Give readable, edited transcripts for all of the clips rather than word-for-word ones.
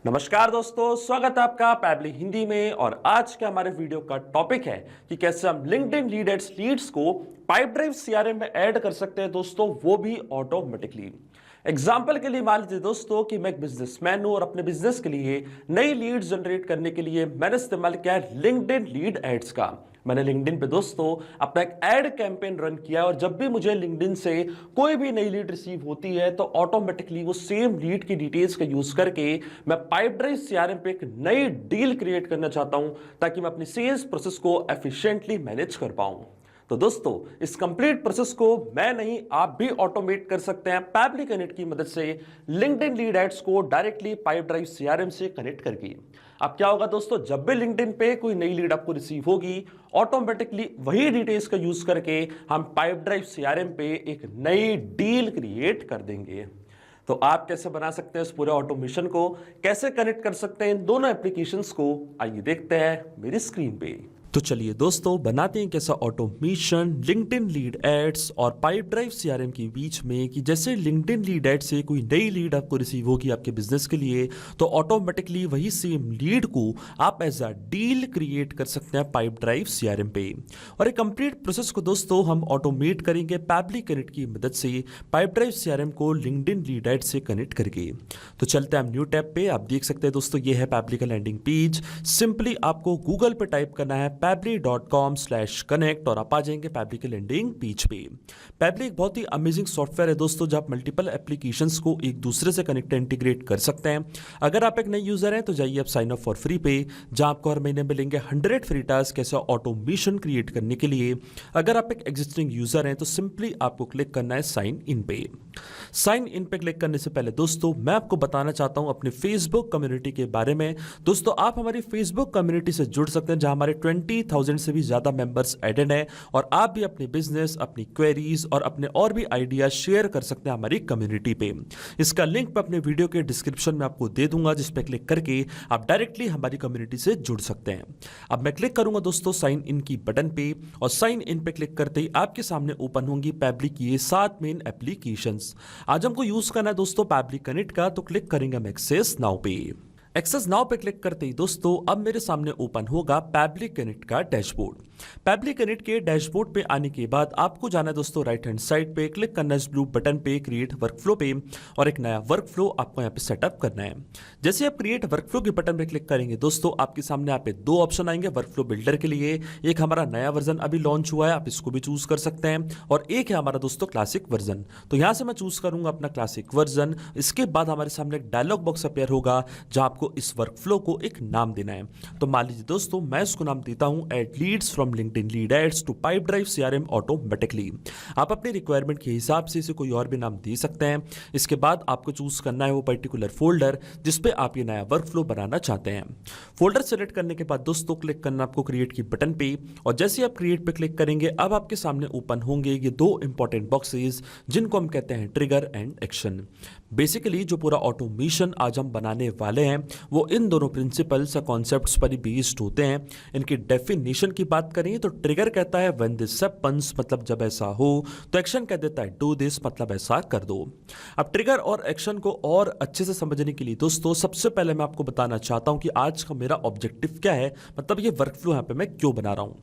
नमस्कार दोस्तों, स्वागत है आपका पैबली हिंदी में। और आज के हमारे वीडियो का टॉपिक है कि कैसे हम लिंक्डइन लीड्स को पाइप ड्राइव सीआरएम में ऐड कर सकते हैं दोस्तों, वो भी ऑटोमेटिकली। एग्जाम्पल के लिए मान लीजिए दोस्तों कि मैं एक बिजनेसमैन हूं और अपने बिजनेस के लिए नई लीड्स जनरेट करने के लिए मैंने इस्तेमाल किया है लिंक्डइन लीड एड्स का। मैंने लिंक्डइन पे दोस्तों अपना एक एड कैंपेन रन किया और जब भी मुझे लिंक्डइन से कोई भी नई लीड रिसीव होती है तो ऑटोमेटिकली वो सेम लीड की डिटेल्स का यूज करके मैं पाइप ड्राइव सीआरएम पे एक नई डील क्रिएट करना चाहता हूं ताकि मैं अपनी सेल्स प्रोसेस को एफिशिएंटली मैनेज कर पाऊं। तो दोस्तों इस कंप्लीट प्रोसेस को मैं नहीं आप भी ऑटोमेट कर सकते हैं पैबली कनेक्ट की मदद से लिंक्डइन लीड एड्स को डायरेक्टली पाइप ड्राइव सीआरएम से कनेक्ट करके। अब क्या होगा दोस्तों, जब भी लिंक्डइन पे कोई नई लीड आपको रिसीव होगी ऑटोमेटिकली वही डिटेल्स का यूज करके हम पाइप ड्राइव सीआरएम पे एक नई डील क्रिएट कर देंगे। तो आप कैसे बना सकते हैं इस पूरे ऑटोमेशन को, कैसे कनेक्ट कर सकते हैं इन दोनों एप्लीकेशंस को, आइए देखते हैं मेरी स्क्रीन पे। तो चलिए दोस्तों बनाते हैं कैसा ऑटोमेशन लिंक्डइन लीड एड्स और पाइप ड्राइव सीआरएम के बीच में कि जैसे लिंक्डइन लीड एड से कोई नई लीड आपको रिसीव होगी आपके बिजनेस के लिए तो ऑटोमेटिकली वही सेम लीड को आप एज अ डील क्रिएट कर सकते हैं पाइप ड्राइव सीआरएम पे। और एक कंप्लीट प्रोसेस को दोस्तों हम ऑटोमेट करेंगे पैबली कनेक्ट की मदद से पाइप ड्राइव सीआरएम को लिंक्डइन लीड एड से कनेक्ट करके। तो चलते हैं हम न्यू टैब पे। आप देख सकते हैं दोस्तों ये है पैबली का लैंडिंग पेज। सिंपली आपको गूगल पे टाइप करना है pabbly.com/connect और आप आ जाएंगे पैबली के लैंडिंग पेज पे। पैबली एक बहुत ही अमेजिंग सॉफ्टवेयर है दोस्तों जब आप मल्टीपल एप्लीकेशंस को एक दूसरे से कनेक्ट इंटीग्रेट कर सकते हैं। अगर आप एक नए यूजर हैं तो जाइए आप साइन अप फॉर फ्री पे, जहां आपको हर महीने मिलेंगे 100 फ्री टास्क कैसे ऑटोमेशन क्रिएट करने के लिए। अगर आप एक एग्जिस्टिंग यूजर हैं तो सिंपली आपको क्लिक करना है साइन इन पे। साइन इन पे क्लिक करने से पहले दोस्तों मैं आपको बताना चाहता हूं अपने फेसबुक कम्युनिटी के बारे में। दोस्तों आप हमारी फेसबुक कम्युनिटी से जुड़ सकते हैं जहां हमारे 20,000 से भी ज्यादा मेंबर्स एडेड हैं और आप भी अपने बिजनेस, अपनी क्वेरीज और अपने और भी आइडियाज शेयर कर सकते हैं हमारी कम्युनिटी पे। इसका लिंक मैं अपने वीडियो के डिस्क्रिप्शन में आपको दे दूंगा, जिस पे क्लिक करके आप डायरेक्टली हमारी कम्युनिटी से जुड़ सकते हैं। अब मैं क्लिक करूंगा दोस्तों साइन इन की बटन पे और साइन इन पे क्लिक करते ही आपके सामने ओपन होंगी पैबली की ये 7 मेन एप्लीकेशंस। आज हमको यूज करना है दोस्तों पैबली कनेक्ट का, तो क्लिक करेंगे हम एक्सेस नाउ पे। एक्सेस नाउ पे क्लिक करते ही दोस्तों अब मेरे सामने ओपन होगा पैबली कनेक्ट का डैशबोर्ड। पैबली कनेक्ट के डैशबोर्ड पे आने के बाद आपको जाना है दोस्तों राइट हैंड साइड पे, क्लिक करना है इस ब्लू बटन पे क्रिएट वर्कफ्लो पे और एक नया वर्कफ्लो आपको यहाँ पे सेटअप करना है। जैसे आप क्रिएट वर्कफ्लो के बटन पे क्लिक करेंगे दोस्तों आपके सामने यहाँ पे 2 ऑप्शन आएंगे वर्कफ्लो बिल्डर के लिए। एक हमारा नया वर्जन अभी लॉन्च हुआ है, आप इसको भी चूज कर सकते हैं, और एक है हमारा दोस्तों क्लासिक वर्जन। तो यहाँ से मैं चूज करूंगा अपना क्लासिक वर्जन। इसके बाद हमारे सामने एक डायलॉग बॉक्स अपेयर होगा जहां आपको इस वर्कफ्लो को एक नाम देना है। तो मान लीजिए दोस्तों मैं इसको नाम देता हूं add leads from LinkedIn lead ads to Pipedrive CRM automatically. आप अपनी रिक्वायरमेंट के हिसाब से इसे कोई और भी नाम दे सकते हैं। इसके बाद आपको चूज करना है वो पर्टिकुलर फोल्डर जिसपे आप ये नया वर्कफ्लो बनाना चाहते हैं। फोल्डर सेलेक्ट करने के बाद दोस्तों क्लिक करना आपको क्रिएट की बटन पे, और जैसे ही आप क्रिएट पे क्लिक करेंगे अब आपके सामने ओपन होंगे ये 2 इंपॉर्टेंट बॉक्सेस जिनको हम कहते हैं ट्रिगर एंड एक्शन। बेसिकली जो पूरा ऑटोमेशन आज हम बनाने वाले हैं वो इन दोनों प्रिंसिपल्स या कॉन्सेप्ट्स पर ही बेस्ड होते हैं। इनकी डेफिनेशन की बात करें तो ट्रिगर कहता है व्हेन दिस हैपेंस, मतलब जब ऐसा हो, तो एक्शन कह देता है डू दिस, मतलब ऐसा कर दो। अब ट्रिगर और एक्शन को और अच्छे से समझने के लिए दोस्तों सबसे पहले मैं आपको बताना चाहता हूं कि आज का मेरा ऑब्जेक्टिव क्या है, मतलब ये वर्कफ्लो यहाँ पे मैं क्यों बना रहा हूं।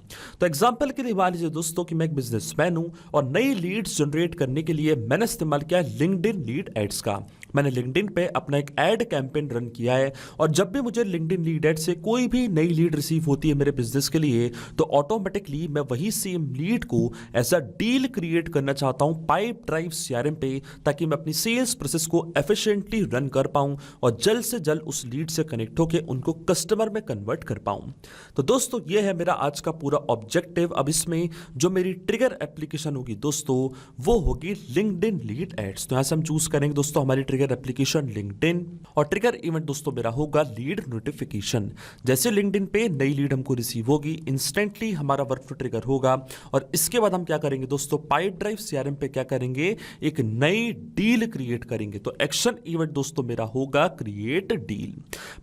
तो एग्जाम्पल के लिए मान लीजिए दोस्तों कि मैं एक बिजनेसमैन हूं और नई लीड्स जनरेट करने के लिए मैंने इस्तेमाल किया लिंक्डइन लीड एड्स का। मैंने लिंक्डइन पे अपना एक एड कैंपेन रन किया है और जब भी मुझे लिंक्डइन लीड एड से कोई भी नई लीड रिसीव होती है मेरे बिजनेस के लिए तो ऑटोमेटिकली मैं वही सेम लीड को एज अ डील क्रिएट करना चाहता हूं पाइप ड्राइव सीआरएम पे, ताकि मैं अपनी सेल्स प्रोसेस को एफिशिएंटली रन कर पाऊं और जल्द से जल्द उस लीड से कनेक्ट होकर उनको कस्टमर में कन्वर्ट कर पाऊं। तो दोस्तों ये है मेरा आज का पूरा ऑब्जेक्टिव। अब इसमें जो मेरी ट्रिगर एप्लीकेशन होगी दोस्तों वो होगी लिंक्डइन लीड एड्स। तो यहां से हम चूज करेंगे दोस्तों हमारी ट्रिगर एप्लीकेशन लिंक्डइन, और ट्रिगर इवेंट दोस्तों मेरा होगा लीड नोटिफिकेशन। जैसे लिंक्डइन पे नई लीड हमको रिसीव होगी इंस्टेंटली हमारा वर्कफ्लो ट्रिगर होगा, और इसके बाद हम क्या करेंगे दोस्तों पाइप ड्राइव सीआरएम पे क्या करेंगे एक नई डील क्रिएट करेंगे। तो एक्शन इवेंट दोस्तों मेरा होगा क्रिएट डील।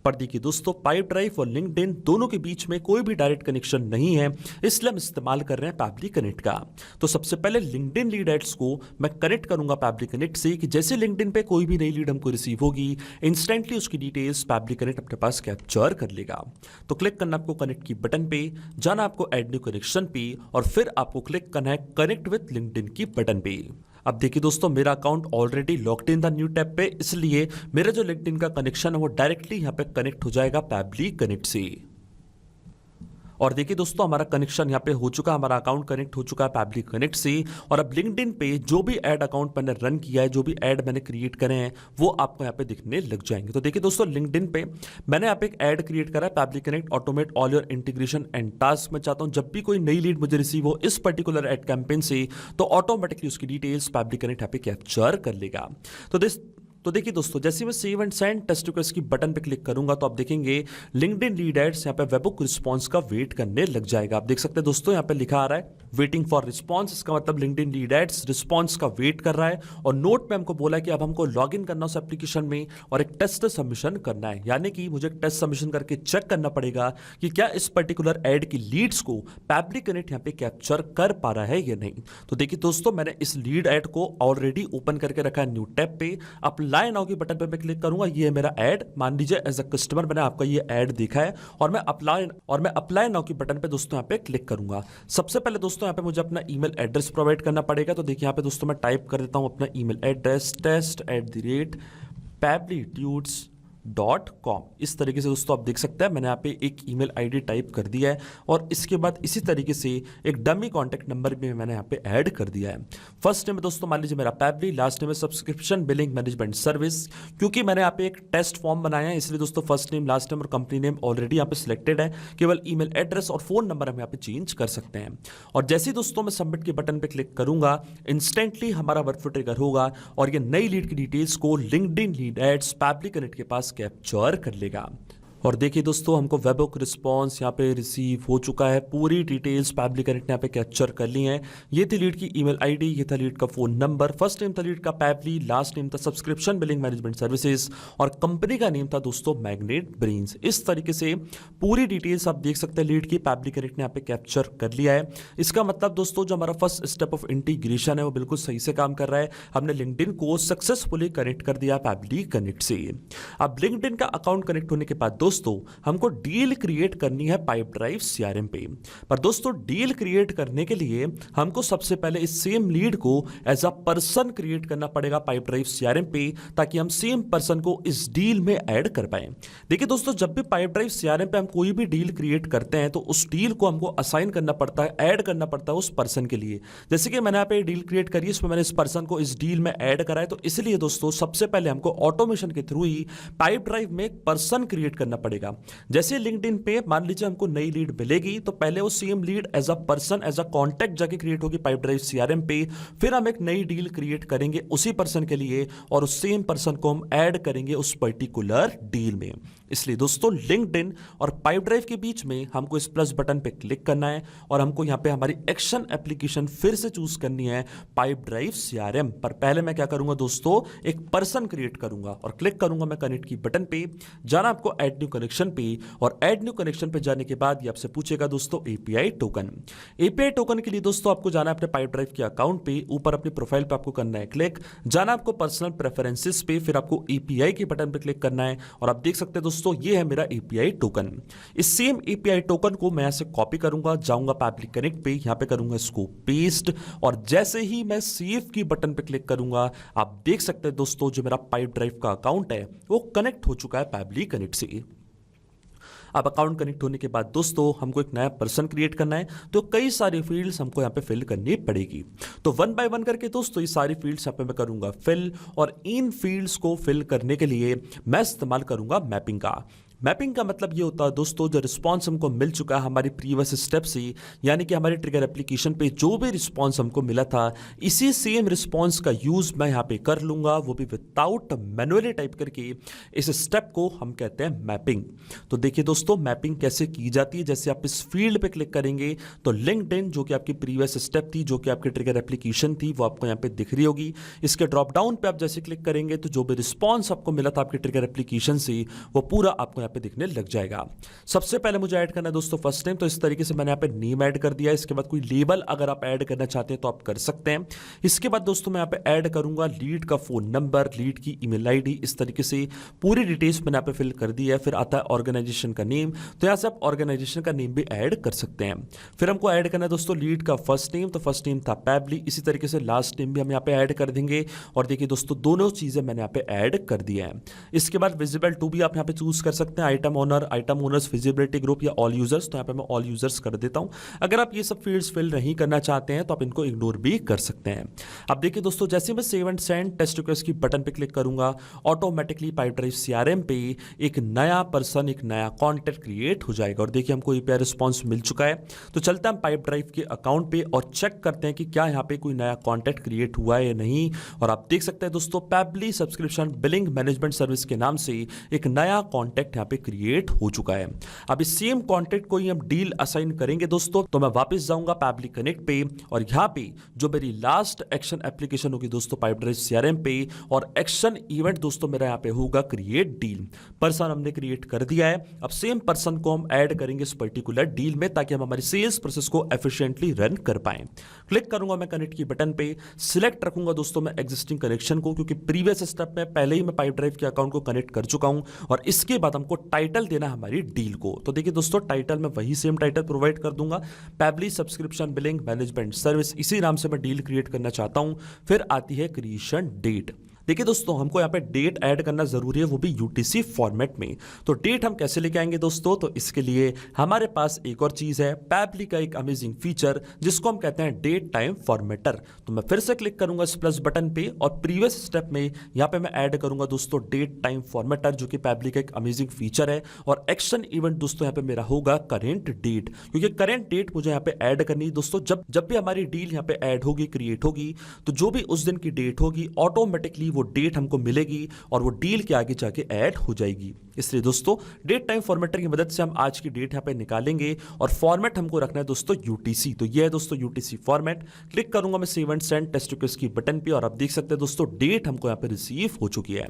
पर देखिए दोस्तों पाइप ड्राइव और लिंक्डइन दोनों के बीच में कोई भी डायरेक्ट कनेक्शन नहीं है, इसलिए हम इस्तेमाल कर रहे हैं पैबली कनेक्ट का। तो सबसे पहले लिंक्डइन लीड एड्स को मैं कनेक्ट करूंगा पैबली कनेक्ट से कि जैसे लिंक्डइन पे कोई भी नई नई लीड हमको रिसीव होगी इंस्टेंटली उसकी डिटेल्स पैबली कनेक्ट अपने पास कैप्चर कर लेगा। तो क्लिक करना आपको कनेक्ट की बटन पे, जाना आपको ऐड न्यू कनेक्शन पे और फिर आपको क्लिक करना है कनेक्ट विद लिंक्डइन की बटन पे। अब देखिए दोस्तों, मेरा account already logged in the new tab पे, इसलिए मेरा जो लिंक्डइन का कनेक्शन है वो डायरेक्टली यहां पे कनेक्ट हो जाएगा पैबली कनेक्ट से। और देखिए दोस्तों, हमारा कनेक्शन यहाँ पे हो चुका है, हमारा अकाउंट कनेक्ट हो चुका है पैबली कनेक्ट से। और अब लिंक्डइन पे जो भी ऐड अकाउंट मैंने रन किया है, जो भी ऐड मैंने क्रिएट करे हैं, वो आपको यहाँ पे दिखने लग जाएंगे। तो देखिए दोस्तों, लिंक्डइन पे मैंने यहाँ पे एक ऐड क्रिएट करा है, Pabbly connect automate all your integration and task. मैं चाहता हूँ जब भी कोई नई लीड मुझे रिसीव हो इस पर्टिकुलर ऐड कैंपेन से, तो ऑटोमेटिकली उसकी डिटेल्स पैबली कनेक्ट यहाँ पे कैप्चर कर लेगा। तो देखिए दोस्तों, जैसे मैं save and send test request की बटन पे क्लिक करूंगा तो आप देखेंगे लिंक्डइन लीड एड्स यहाँ पे वेबहुक रिस्पांस का वेट करने लग जाएगा। आप देख सकते हैं दोस्तों, यहाँ पे लिखा आ रहा है वेटिंग फॉर रिस्पांस। इसका मतलब लिंक्डइन लीड एड्स रिस्पांस का वेट कर रहा है। और नोट में हमको बोला है कि अब हमको लॉग इन करना उस एप्लीकेशन में और एक टेस्ट सबमिशन करना है, यानी कि मुझे एक टेस्ट सबमिशन करके चेक करना पड़ेगा कि क्या इस पर्टिकुलर एड की लीड्स को पैबली कनेक्ट यहाँ पे कैप्चर कर पा रहा है या नहीं। तो देखिए दोस्तों, मैंने इस लीड एड को ऑलरेडी ओपन करके रखा है न्यू टैब पे। अप्लाई नाउ की बटन पे मैं क्लिक करूंगा, ये है मेरा ऐड। मान लीजिए एज अ कस्टमर मैंने आपका ये ऐड देखा है और मैं अप्लाई नाउ की बटन पे दोस्तों यहाँ पे क्लिक करूंगा। सबसे पहले दोस्तों यहाँ पे मुझे अपना ईमेल एड्रेस प्रोवाइड करना पड़ेगा। तो देखिए यहाँ पे दोस्तों मैं टाइप कर देता हूं अपना ईमेल एड्रेस test@pablitudes.com। इस तरीके से दोस्तों आप देख सकते हैं मैंने यहाँ पे एक ईमेल आईडी टाइप कर दिया है और इसके बाद इसी तरीके से एक डमी कॉन्टैक्ट नंबर भी मैंने यहाँ पे ऐड कर दिया है। फर्स्ट नेम दोस्तों मान लीजिए मेरा पैबली, लास्ट नेम है सब्सक्रिप्शन बिलिंग मैनेजमेंट सर्विस। क्योंकि मैंने यहाँ पे एक टेस्ट फॉर्म बनाया है इसलिए दोस्तों फर्स्ट नेम, लास्ट नेम और कंपनी नेम ऑलरेडी यहाँ पे सिलेक्टेड है। केवल ईमेल एड्रेस और फोन नंबर हम यहाँ पे चेंज कर सकते हैं। और जैसे ही दोस्तों मैं सबमिट के बटन पे क्लिक करूंगा, इंस्टेंटली हमारा वर्कफ्लो ट्रिगर होगा और ये नई लीड की डिटेल्स को LinkedIn lead ads Pabbly Connect के पास कैप्चर कर लेगा। और देखिए दोस्तों, हमको वेबहुक रिस्पांस यहाँ पे रिसीव हो चुका है। पूरी डिटेल्स पैबली कनेक्ट ने यहाँ पे कैप्चर कर ली हैं। ये थी लीड की ईमेल आईडी, ये था लीड का फोन नंबर, फर्स्ट नेम था लीड का पैबली, लास्ट नेम था सब्सक्रिप्शन बिलिंग मैनेजमेंट सर्विसेज और कंपनी का नेम था दोस्तों मैग्नेट ब्रेन्स। इस तरीके से पूरी डिटेल्स आप देख सकते हैं लीड की पैबली कनेक्ट ने यहाँ पे कैप्चर कर लिया है। इसका मतलब दोस्तों जो हमारा फर्स्ट स्टेप ऑफ इंटीग्रेशन है वो बिल्कुल सही से काम कर रहा है। हमने लिंक्डइन को सक्सेसफुली कनेक्ट कर दिया पैबली कनेक्ट से। अब लिंक्डइन का अकाउंट कनेक्ट होने के बाद दोस्तों हमको डील क्रिएट करनी है पाइपड्राइव सीआरएम पे। पर दोस्तों डील क्रिएट करने के लिए हमको सबसे पहले इस सेम लीड को एज अ पर्सन क्रिएट करना पड़ेगा पाइपड्राइव सीआरएम पे, ताकि हम सेम पर्सन को इस डील में ऐड कर पाए। देखिए दोस्तों, जब भी पाइपड्राइव सीआरएम पे हम कोई भी डील क्रिएट करते हैं तो उस डील को हमको असाइन करना पड़ता है, ऐड करना पड़ता है उस पर्सन के लिए। जैसे कि मैंने यहाँ पे डील क्रिएट करी, इसमें मैंने इस पर्सन को इस डील में ऐड करा है। तो इसलिए दोस्तों सबसे पहले हमको ऑटोमेशन के थ्रू ही पाइपड्राइव में एक पर्सन क्रिएट करना पड़ेगा। जैसे लिंक्डइन पे मान लीजिए हमको नई लीड मिलेगी तो पहले वो same lead as a person, as a contact जाके क्रिएट होगी पाइपड्राइव सीआरएम पे। फिर हम एक नई डील क्रिएट करेंगे उसी पर्सन के लिए और उस सेम पर्सन को हम ऐड करेंगे उस पर्टिकुलर डील में। इसलिए दोस्तों लिंक्डइन और पाइपड्राइव के बीच में हमको इस प्लस बटन पे क्लिक करना है और हमको यहाँ पे हमारी एक्शन एप्लीकेशन फिर से चूज करनी है पाइपड्राइव सीआरएम। पर पहले मैं क्या करूंगा दोस्तों, एक पर्सन क्रिएट करूंगा और क्लिक करूंगा मैं कनेक्ट की बटन पे। जाना आपको ऐड न्यू कनेक्शन पे और ऐड न्यू कनेक्शन पे जाने के बाद ये आपसे पूछेगा दोस्तों एपीआई टोकन। एपीआई टोकन के लिए दोस्तों आपको जाना है अपने पाइपड्राइव के अकाउंट पे, ऊपर अपनी प्रोफाइल पे आपको करना है क्लिक। जाना आपको पर्सनल प्रेफरेंसेस पे, फिर आपको एपीआई के बटन पे क्लिक करना है और आप देख सकते हैं दोस्तों ये है मेरा एपीआई टोकन। इस सेम एपीआई टोकन को मैं यहां से कॉपी करूंगा, जाऊंगा पैबली कनेक्ट पे, यहां पे करूंगा इसको पेस्ट और जैसे ही मैं सेव की बटन पे क्लिक करूंगा आप देख सकते हैं दोस्तों जो मेरा पाइपड्राइव का अकाउंट है वो कनेक्ट हो चुका है पैबली कनेक्ट से। अब अकाउंट कनेक्ट होने के बाद दोस्तों हमको एक नया पर्सन क्रिएट करना है, तो कई सारी फील्ड्स हमको यहाँ पे फिल करनी पड़ेगी। तो वन बाय वन करके दोस्तों ये सारी फील्ड्स यहाँ पे मैं करूंगा फिल और इन फील्ड्स को फिल करने के लिए मैं इस्तेमाल करूंगा मैपिंग का। मैपिंग का मतलब ये होता है दोस्तों जो रिस्पांस हमको मिल चुका है हमारी प्रीवियस स्टेप से, यानी कि हमारे ट्रिगर एप्लीकेशन पे जो भी रिस्पांस हमको मिला था इसी सेम रिस्पांस का यूज मैं यहाँ पे कर लूंगा, वो भी विदाउट मैनुअली टाइप करके। इस स्टेप को हम कहते हैं मैपिंग। तो देखिए दोस्तों मैपिंग कैसे की जाती है, जैसे आप इस फील्ड पे क्लिक करेंगे तो लिंक्डइन जो कि आपकी प्रीवियस स्टेप थी, जो कि आपकी ट्रिगर एप्लीकेशन थी, वो आपको यहाँ पे दिख रही होगी। इसके ड्रॉप डाउन पे आप जैसे क्लिक करेंगे तो जो भी रिस्पॉन्स आपको मिला था आपके ट्रिगर एप्लीकेशन से वो पूरा आपको यहाँ पे दिखने लग जाएगा। सबसे पहले मुझे ऐड करना है दोस्तों फर्स्ट नेम, तो इस तरीके से मैंने यहाँ पे नेम ऐड कर दिया है। इसके बाद कोई लेबल अगर आप ऐड करना चाहते हैं तो आप कर सकते हैं। इसके बाद दोस्तों मैं यहाँ पे ऐड करूंगा लीड का फोन नंबर, लीड की ईमेल आईडी, इस तरीके से पूरी डिटेल्स मैंने यहाँ पे फिल कर दी है। फिर आता है ऑर्गेनाइजेशन का नेम, तो यहाँ से आप ऑर्गेनाइजेशन का नेम भी ऐड कर सकते हैं। फिर हमको ऐड करना है दोस्तों लीड का फर्स्ट नेम, तो फर्स्ट नेम था पैबली, इसी तरीके से लास्ट नेम भी हम यहाँ पे ऐड कर देंगे। और देखिए दोस्तों दोनों चीजें मैंने यहाँ पे ऐड कर दिया है। इसके बाद विजिबल टू भी आप यहाँ पे चूज कर सकते हैं, item owner, item owners, visibility group या ऑल यूजर्स, तो यहाँ पे मैं ऑल यूजर्स कर देता हूँ। अगर आप ये सब फील्ड्स फिल नहीं करना चाहते हैं तो आप इनको इग्नोर भी कर सकते हैं। अब देखिए दोस्तों जैसे मैं save and send test request की बटन पे क्लिक करूंगा, ऑटोमेटिकली पाइपड्राइव सीआरएम पे एक नया पर्सन, एक नया कॉन्टैक्ट क्रिएट हो जाएगा। और देखिए हमको यूपीआई रिस्पॉन्स मिल चुका है। तो चलते हैं हम पाइपड्राइव के अकाउंट पे और चेक करते हैं कि क्या यहाँ पे कोई नया कॉन्टैक्ट क्रिएट हुआ है या नहीं। और आप देख सकते हैं दोस्तों Pabbly subscription billing management service के नाम से एक नया कॉन्टैक्ट यहाँ पे क्रिएट हो चुका है। अब इस सेम कॉन्टैक्ट को ही हम डील असाइन करेंगे दोस्तों, तो मैं वापस जाऊंगा पैबली कनेक्ट पे और यहाँ पे जो मेरी लास्ट एक्शन एप्लीकेशन होगी दोस्तों पाइपड्राइव सीआरएम पे, और एक्शन इवेंट दोस्तों मेरा यहाँ पे होगा क्रिएट डील। पर्सन हमने क्रिएट कर दिया है। अब सेम पर्सन को हम ऐड करेंगे इस पर्टिकुलर डील में ताकि हम हमारी सेल्स प्रोसेस को एफिशिएंटली रन कर पाए। क्लिक करूंगा मैं कनेक्ट की बटन पे, सिलेक्ट रखूंगा दोस्तों मैं एग्जिस्टिंग कनेक्शन को, क्योंकि प्रीवियस स्टेप में पहले ही मैं पाइपड्राइव के अकाउंट को कनेक्ट कर चुका हूं। और इसके बाद हमको टाइटल देना हमारी डील को, तो देखिए दोस्तों टाइटल में वही सेम टाइटल प्रोवाइड कर दूंगा, Pabbly subscription billing management service, इसी नाम से मैं डील क्रिएट करना चाहता हूं। फिर आती है क्रिएशन डेट। देखिए दोस्तों हमको यहाँ पे डेट ऐड करना जरूरी है, वो भी यूटीसी फॉर्मेट में। तो डेट हम कैसे लेके आएंगे दोस्तों, तो इसके लिए हमारे पास एक और चीज है, पैबली का एक अमेजिंग फीचर जिसको हम कहते हैं डेट टाइम फॉर्मेटर। तो मैं फिर से क्लिक करूंगा इस प्लस बटन पे और प्रीवियस स्टेप में यहाँ पे मैं ऐड करूंगा दोस्तों डेट टाइम फॉर्मेटर, जो कि पैबली का एक अमेजिंग फीचर है। और एक्शन इवेंट दोस्तों यहाँ पे मेरा होगा करेंट डेट, क्योंकि करेंट डेट मुझे यहाँ पे ऐड करनी है दोस्तों। जब भी हमारी डील यहाँ पे ऐड होगी, क्रिएट होगी, तो जो भी उस दिन की डेट होगी ऑटोमेटिकली वो डेट हमको मिलेगी और वो डील के आगे जाके ऐड हो जाएगी। इसलिए दोस्तों डेट टाइम फॉर्मेटर की मदद से हम आज की डेट यहाँ पे निकालेंगे और फॉर्मेट हमको रखना है दोस्तों यूटीसी। तो ये है दोस्तों यूटीसी फॉर्मेट। क्लिक करूंगा मैं save and send test request की बटन पे और आप देख सकते हैं दोस्तों डेट हमको यहाँ पे रिसीव हो चुकी है।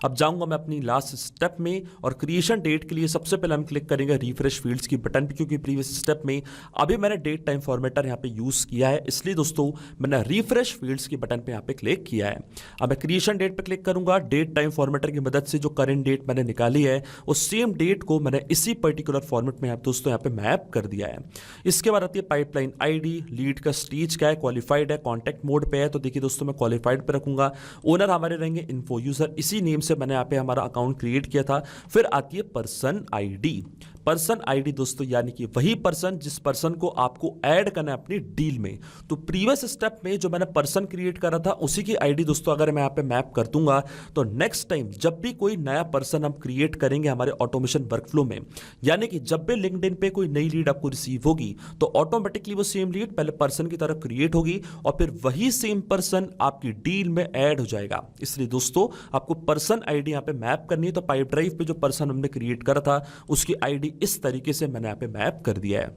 अब जाऊंगा मैं अपनी लास्ट स्टेप में और क्रिएशन डेट के लिए सबसे पहले हम क्लिक करेंगे रिफ्रेश फील्ड्स की बटन पे, क्योंकि प्रीवियस स्टेप में अभी मैंने डेट टाइम फॉर्मेटर यहाँ पे यूज किया है, इसलिए दोस्तों मैंने रिफ्रेश फील्ड्स की बटन पे यहाँ पे क्लिक किया है। अब मैं क्रिएशन डेट पे क्लिक करूंगा, डेट टाइम फॉर्मेटर की मदद से जो करंट डेट मैंने निकाली है उस सेम डेट को मैंने इसी पर्टिकुलर फॉर्मेट में दोस्तों यहाँ पे मैप कर दिया है। इसके बाद आती है पाइपलाइन आईडी, लीड का स्टेज क्या है, क्वालिफाइड है, कॉन्टैक्ट मोड पे है, तो देखिए दोस्तों मैं क्वालिफाइड पे रखूंगा। ओनर हमारे रहेंगे इन्फो यूजर, इसी नेम से मैंने यहाँ पे हमारा अकाउंट क्रिएट किया था। फिर आती है पर्सन आईडी। पर्सन आईडी दोस्तों यानी कि वही पर्सन जिस पर्सन को आपको ऐड करना है अपनी डील में। तो प्रीवियस स्टेप में जो मैंने पर्सन क्रिएट करा था उसी की आईडी दोस्तों अगर मैं यहाँ पे मैप कर दूंगा, तो नेक्स्ट टाइम जब भी कोई नया पर्सन हम क्रिएट करेंगे हमारे ऑटोमेशन वर्कफ्लो में, यानी कि जब भी लिंक्डइन पे कोई नई लीड आपको रिसीव होगी तो ऑटोमेटिकली वो सेम लीड पहले पर्सन की तरह क्रिएट होगी और फिर वही सेम पर्सन आपकी डील में ऐड हो जाएगा। इसलिए दोस्तों आपको पर्सन आईडी यहाँ पे मैप करनी है। तो पाइप ड्राइव पे जो पर्सन हमने क्रिएट करा था उसकी आईडी इस तरीके से मैंने यहाँ पे मैप कर दिया है।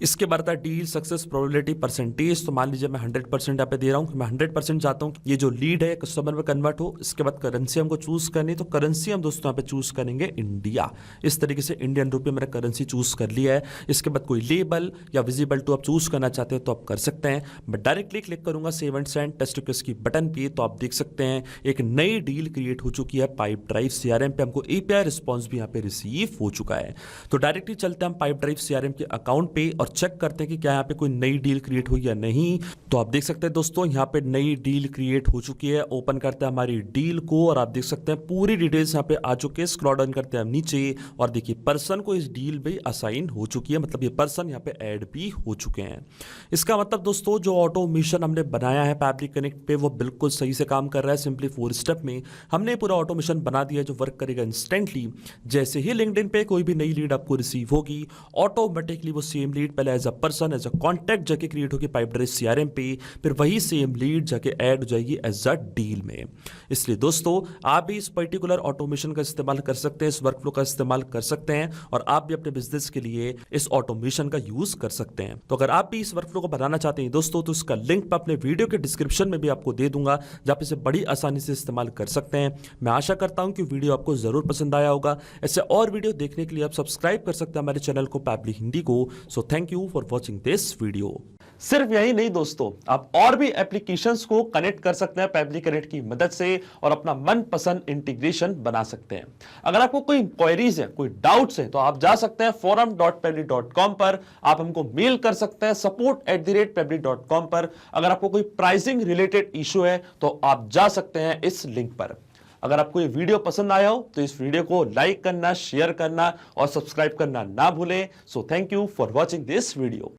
इसके बाद आता है डील सक्सेस प्रोबेबिलिटी परसेंटेज। तो मान लीजिए मैं 100% यहाँ पे दे रहा हूँ कि मैं 100% चाहता हूँ ये जो लीड है कस्टमर में कन्वर्ट हो। इसके बाद करेंसी हमको चूज करनी, तो करेंसी हम दोस्तों यहाँ पे चूज करेंगे इंडिया। इस तरीके से इंडियन रुपये मैंने करेंसी चूज कर लिया है। इसके बाद कोई लेबल या विजिबल टू आप चूज करना चाहते हैं तो आप कर सकते हैं। मैं डायरेक्टली क्लिक करूंगा save and send test request की बटन पे, तो आप देख सकते हैं एक नई डील क्रिएट हो चुकी है पाइप ड्राइव सीआरएम पे। हमको एपीआई रिस्पॉन्स भी यहाँ पे रिसीव हो चुका है। तो डायरेक्टली चलते हैं हम पाइप ड्राइव सीआरएम के अकाउंट पे और चेक करते हैं कि क्या यहाँ पे कोई नई डील क्रिएट हुई या नहीं। तो आप देख सकते हैं दोस्तों यहाँ पे नई डील क्रिएट हो चुकी है। ओपन करते हैं हमारी डील को और आप देख सकते हैं पूरी डिटेल्स यहाँ पे आ चुके हैं। स्क्रॉल डाउन करते हैं हम नीचे और देखिए पर्सन को इस डील पे असाइन हो चुकी है, मतलब ये पर्सन यहाँ पे ऐड भी हो चुके हैं। इसका मतलब दोस्तों जो ऑटोमेशन हमने बनाया है पैबली कनेक्ट पे वो बिल्कुल सही से काम कर रहा है। सिंपली 4 स्टेप में हमने पूरा ऑटोमेशन बना दिया जो वर्क करेगा इंस्टेंटली। जैसे ही लिंक्डइन पे कोई भी नई लीड आपको रिसीव होगी ऑटोमेटिकली वो सेम लीड पहले as a person as a contact जाके क्रिएट होगी पाइपड्राइव सीआरएम पे, फिर वही सेम लीड जाके ऐड हो जाएगी एज अ डील में। इसलिए दोस्तों आप भी इस पर्टिकुलर ऑटोमेशन का इस्तेमाल कर सकते हैं, इस वर्कफ्लो का इस्तेमाल कर सकते हैं और आप भी अपने बिजनेस के लिए इस ऑटोमेशन का यूज कर सकते हैं। तो अगर आप भी इस वर्कफ्लो को बनाना चाहते हैं दोस्तों तो इसका लिंक मैं अपने वीडियो के डिस्क्रिप्शन में भी आपको दे दूंगा, जहां पे इसे बड़ी आसानी से इस्तेमाल कर सकते हैं। मैं आशा करता हूं कि वीडियो आपको जरूर पसंद आया होगा। ऐसे और वीडियो देखने के लिए आप सब्सक्राइब कर सकते हैं हमारे चैनल को पैबली हिंदी को। So thank you for watching this video. सिर्फ यही नहीं दोस्तों, आप और भी एप्लीकेशंस को कनेक्ट कर सकते हैं पैबली कनेक्ट की मदद से और अपना मनपसंद इंटीग्रेशन बना सकते हैं। अगर आपको कोई इंक्वायरीज है, कोई डाउट्स है, तो आप जा सकते हैं forum.pebly.com पर, आप हमको मेल कर सकते हैं support@pebly.com पर। अगर आपको कोई प्राइसिंग रिलेटेड इशू है तो आप जा सकते हैं इस लिंक पर। अगर आपको ये वीडियो पसंद आया हो तो इस वीडियो को लाइक करना, शेयर करना और सब्सक्राइब करना ना भूलें। So thank you for watching this video.